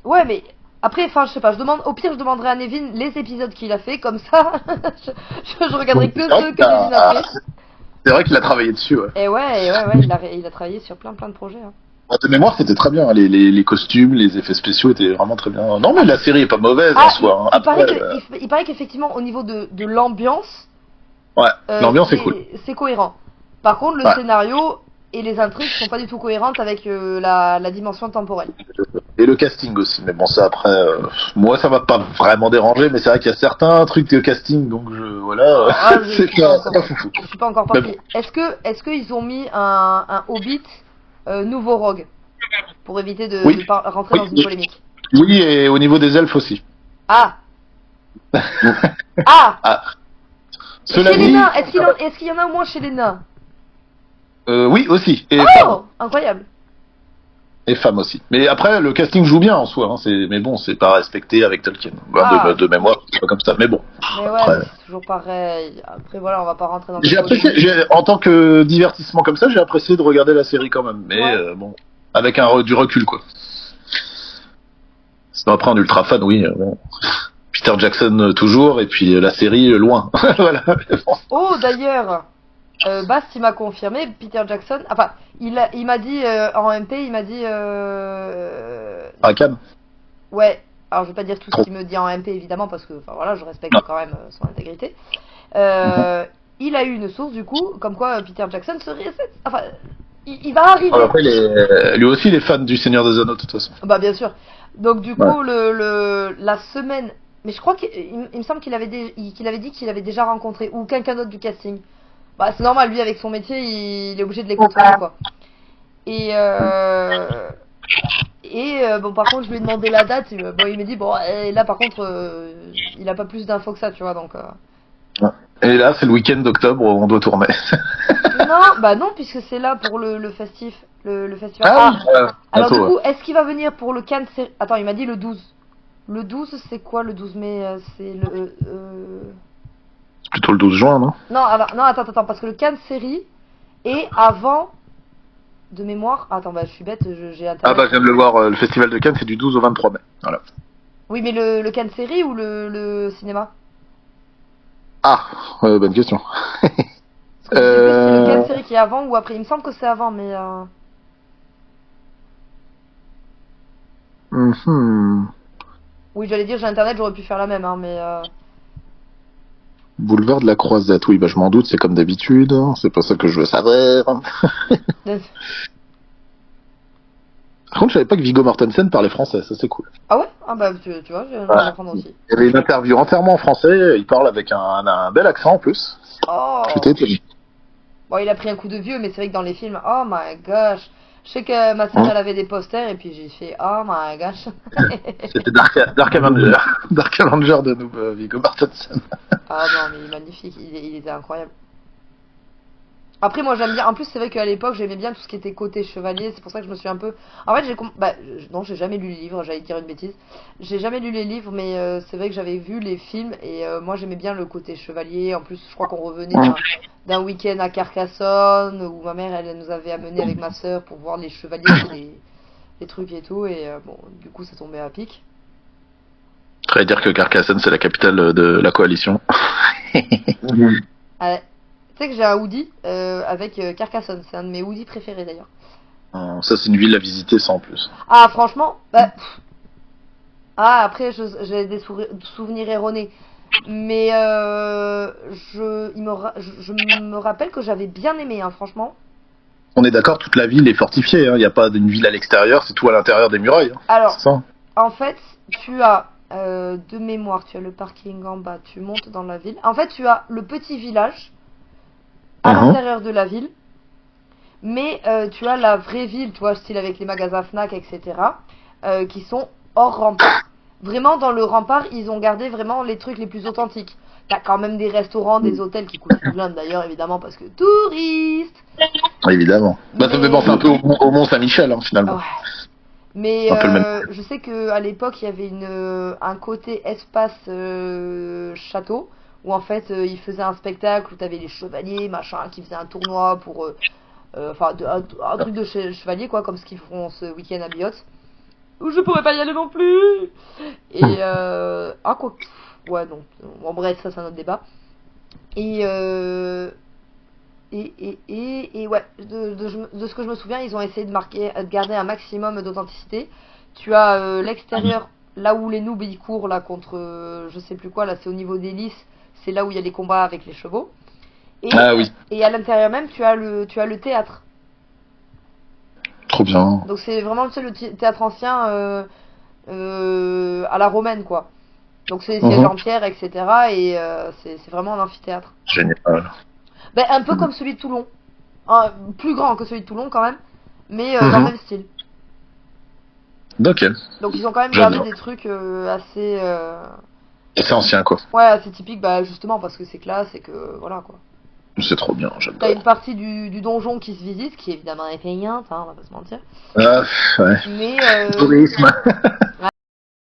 Ouais, mais après, enfin, je sais pas, au pire, je demanderai à Nevin les épisodes qu'il a fait, comme ça, je regarderai que C'est vrai ceux qu'il que Nevin a fait. c'est vrai qu'il a travaillé dessus, ouais. Et ouais, il a travaillé sur plein de projets. Hein. De mémoire, c'était très bien. Les costumes, les effets spéciaux étaient vraiment très bien. Non, mais Ah, la série est pas mauvaise en ah, soi. Hein. il Après, paraît il paraît qu'effectivement, au niveau de l'ambiance, ouais, l'ambiance est cool. c'est cohérent. Par contre, le Ouais. scénario et les intrigues sont pas du tout cohérentes avec la dimension temporelle. Et le casting aussi. Mais bon, ça après, moi, ça m'a pas vraiment dérangé, mais c'est vrai qu'il y a certains trucs de casting, donc voilà, Ah, je suis pas c'est pas encore, foufou. je suis pas encore Mais bon, parti. Est-ce qu'ils ont mis un Hobbit nouveau Rogue pour éviter oui, de rentrer oui, dans une oui, polémique? oui, et au niveau des elfes aussi. Ah, ah. Ah, Et cela chez les dit, nains, est-ce qu'il y en a au moins chez les nains? oui aussi, Oh, incroyable. et femmes aussi. Mais après, le casting joue bien en soi. Hein, mais bon, c'est pas respecté avec Tolkien. Enfin, Ah, de mémoire, c'est pas comme ça. Mais bon, mais ouais, après. mais c'est toujours pareil. Après voilà, on va pas rentrer dans des J'ai apprécié, polémiques. en tant que divertissement comme ça, j'ai apprécié de regarder la série quand même. Mais Ouais. bon, avec du recul quoi. Sinon après, un ultra fan, oui. Bon. Peter Jackson toujours, et puis la série loin. Voilà. Oh, d'ailleurs, Bast, il m'a confirmé, Peter Jackson. Enfin, il m'a dit en MP, il m'a dit. Rakan. Ouais. Alors, je vais pas dire tout ce Trop. qu'il me dit en MP, évidemment, parce que, enfin voilà, je respecte Non. quand même son intégrité. Mhm. Il a eu une source, du coup, comme quoi Peter Jackson serait. Enfin, il va arriver. Après, lui aussi, il est fan du Seigneur des Anneaux de toute façon. Bah, bien sûr. Donc, du Ouais. coup, la semaine. Mais je crois qu'il me semble qu'il avait dit qu'il avait déjà rencontré, ou quelqu'un d'autre du casting. Bah, c'est normal, lui, avec son métier, il est obligé de les côtoyer, quoi. Et, bon, par contre, je lui ai demandé la date. Bon, il m'a dit, bon, et là, par contre, il a pas plus d'infos que ça, tu vois, donc. Ouais. Et là, c'est le week-end d'octobre, on doit tourner. Non, bah non, puisque c'est là pour le festif, le festival. Ah oui, Ah, alors du bientôt. Ouais. coup, est-ce qu'il va venir pour le Cannes Attends, il m'a dit le 12. Le 12, c'est quoi le 12 mai C'est le. C'est plutôt le 12 juin, non? Non, non, attends, parce que le Cannes série est avant de mémoire. Attends, bah je suis bête, j'ai Ah internet. bah, je viens de le voir, le festival de Cannes, c'est du 12 au 23 mai. Voilà. Oui, mais le Cannes série ou le cinéma? Ah, bonne question. Parce que je sais plus si c'est le Cannes série qui est avant ou après. Il me semble que c'est avant, mais. Mhm. Oui, j'allais dire j'ai internet, j'aurais pu faire la même, hein, mais. Boulevard de la Croisette, oui, bah je m'en doute, c'est comme d'habitude. C'est pas ça que je veux savoir. Par contre, je savais pas que Viggo Mortensen parlait français, ça c'est cool. Ah ouais? Ah bah tu vois, je viens de Ouais. l'apprendre aussi. Il y avait une interview entièrement en français, il parle avec un bel accent en plus. J'étais Oh! étonné. Bon, il a pris un coup de vieux, mais c'est vrai que dans les films, oh my gosh! Je sais que ma sœur, Hein. elle avait des posters, et puis j'ai fait, oh my gosh! C'était Dark Avenger. Dark Avenger de nous, Viggo Mortensen. Ah non, mais il est magnifique, il était incroyable. Après, moi j'aime bien. En plus, c'est vrai qu'à l'époque, j'aimais bien tout ce qui était côté chevalier. C'est pour ça que je me suis un peu. En fait, non, j'ai jamais lu les livres. J'allais dire une bêtise. J'ai jamais lu les livres, mais c'est vrai que j'avais vu les films et moi j'aimais bien le côté chevalier. En plus, je crois qu'on revenait d'un week-end à Carcassonne où ma mère elle nous avait amené avec ma sœur pour voir les chevaliers, les trucs et tout. Et bon, du coup, ça tombait à pic. Je voudrais dire que Carcassonne, c'est la capitale de la coalition. Ah, tu sais que j'ai un hoodie avec Carcassonne. C'est un de mes hoodies préférés d'ailleurs. Ça, c'est une ville à visiter, ça en plus. Ah, franchement, bah, ah, après, j'ai des souvenirs erronés. Mais je me rappelle que j'avais bien aimé, hein, franchement. On est d'accord, toute la ville est fortifiée. Il n'y a pas d'une ville à l'extérieur, c'est tout à l'intérieur des murailles. Hein. Alors, C'est ça. en fait, tu as de mémoire, tu as le parking en bas, tu montes dans la ville. En fait, tu as le petit village à l'intérieur de la ville. Mais tu as la vraie ville, tu vois, style avec les magasins Fnac, etc., qui sont hors rempart. Vraiment, dans le rempart, ils ont gardé vraiment les trucs les plus authentiques. T'as quand même des restaurants, des hôtels qui coûtent une blinde d'ailleurs, évidemment, parce que touristes. Évidemment. Bah, ça me fait penser un peu au Mont Saint-Michel, hein, Ah finalement. ouais. Mais Un peu le même. je sais qu'à l'époque, il y avait un côté espace château, où en fait, ils faisaient un spectacle où t'avais les chevaliers, machin, qui faisaient un tournoi pour... Enfin, un truc de chevalier, quoi, comme ce qu'ils font ce week-end à Biot. Où je pourrais pas y aller non plus. Et ah quoi. Ouais non. Bon bref, ça c'est un autre débat. Et ouais, de ce que je me souviens, ils ont essayé de garder un maximum d'authenticité. Tu as l'extérieur, là où les noobs ils courent là contre je sais plus quoi, là c'est au niveau des lys, c'est là où il y a les combats avec les chevaux. Ah oui, Et à l'intérieur même, tu as le théâtre. trop bien. Donc c'est vraiment le théâtre ancien à la romaine quoi. Donc c'est des sièges en pierre, etc. Et c'est vraiment un amphithéâtre. Génial. Ben, un peu comme celui de Toulon. Plus grand que celui de Toulon quand même, mais dans le même style. Ok. Donc ils ont quand même gardé des trucs assez... C'est ancien quoi. Ouais, assez typiques, bah justement parce que c'est classe et que voilà quoi. C'est trop bien, j'adore. T'as une partie du donjon qui se visite, qui évidemment est payante, hein, on va pas se mentir. Ah, ouais. Mais... Tourisme. Ouais,